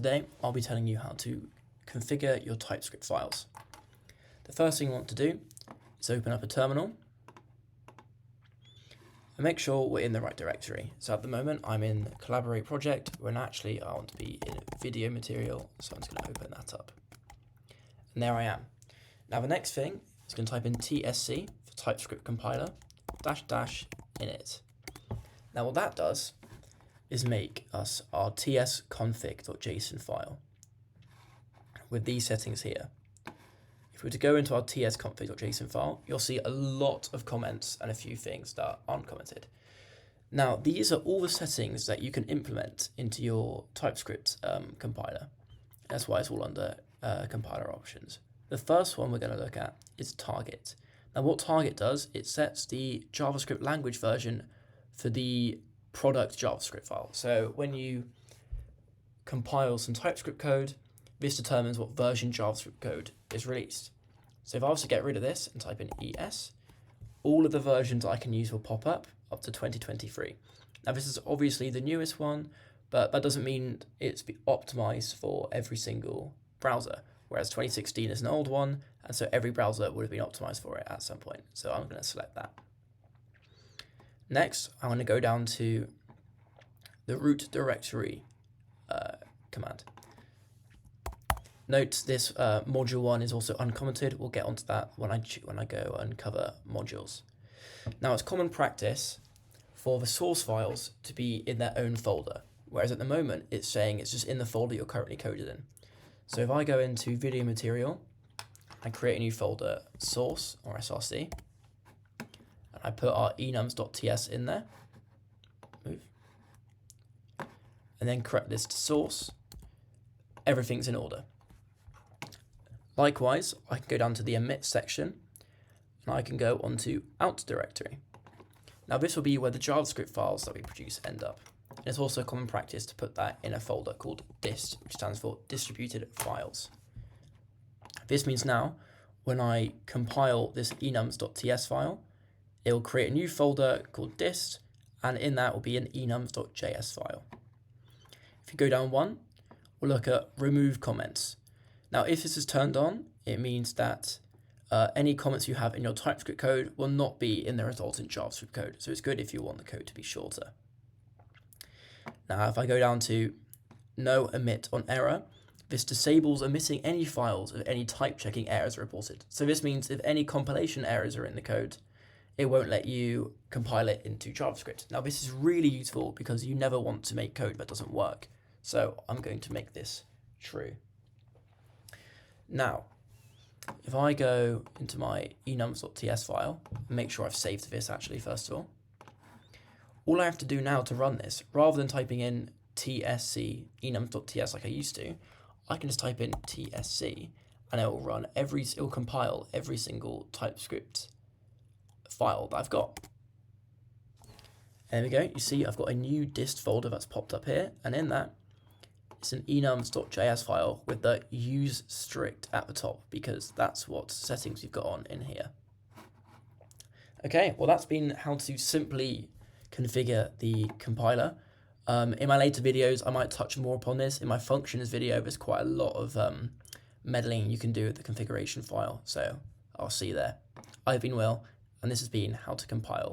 today I'll be telling you how to configure your TypeScript files. The first thing you want to do is open up a terminal and make sure we're in the right directory. So at the moment I'm in the Collaborate project when actually I want to be in video material, so I'm just going to open that up. And there I am. Now the next thing is going to type in tsc for TypeScript compiler -- init. Now what that does is make us our tsconfig.JSON file with these settings here. If we were to go into our tsconfig.JSON file, you'll see a lot of comments and a few things that aren't commented. Now, these are all the settings that you can implement into your TypeScript compiler. That's why it's all under compiler options. The first one we're going to look at is target. Now, what target does, it sets the JavaScript language version for the product JavaScript file. So when you compile some TypeScript code, this determines what version JavaScript code is released. So if I was to get rid of this and type in ES, all of the versions I can use will pop up to 2023. Now this is obviously the newest one, but that doesn't mean it's optimized for every single browser, whereas 2016 is an old one, and so every browser would have been optimized for it at some point. So I'm going to select that. Next, I'm going to go down to the root directory command. Note this module 1 is also uncommented. We'll get onto that when I go and cover modules. Now, it's common practice for the source files to be in their own folder, whereas at the moment it's saying it's just in the folder you're currently coded in. So if I go into video material and create a new folder, source or src, and I put our enums.ts in there, move, and then correct this to source, everything's in order. Likewise, I can go down to the emit section and I can go onto out directory. Now this will be where the JavaScript files that we produce end up. And it's also common practice to put that in a folder called dist, which stands for distributed files. This means now when I compile this enums.ts file, it will create a new folder called dist, and in that will be an enums.js file. If you go down one, we'll look at remove comments. Now, if this is turned on, it means that any comments you have in your TypeScript code will not be in the resultant JavaScript code. So it's good if you want the code to be shorter. Now, if I go down to no omit on error, this disables omitting any files if any type checking errors are reported. So this means if any compilation errors are in the code, it won't let you compile it into JavaScript. Now, this is really useful because you never want to make code that doesn't work. So I'm going to make this true. Now, if I go into my enums.ts file, and make sure I've saved this actually first of all I have to do now to run this, rather than typing in tsc enums.ts like I used to, I can just type in tsc and it will compile every single TypeScript file that I've got. And there we go, you see I've got a new dist folder that's popped up here, and in that it's an enums.js file with the use strict at the top because that's what settings you've got on in here. Okay, well that's been how to simply configure the compiler. In my later videos I might touch more upon this. In my functions video there's quite a lot of meddling you can do with the configuration file, so I'll see you there. I've been Will, and this has been how to compile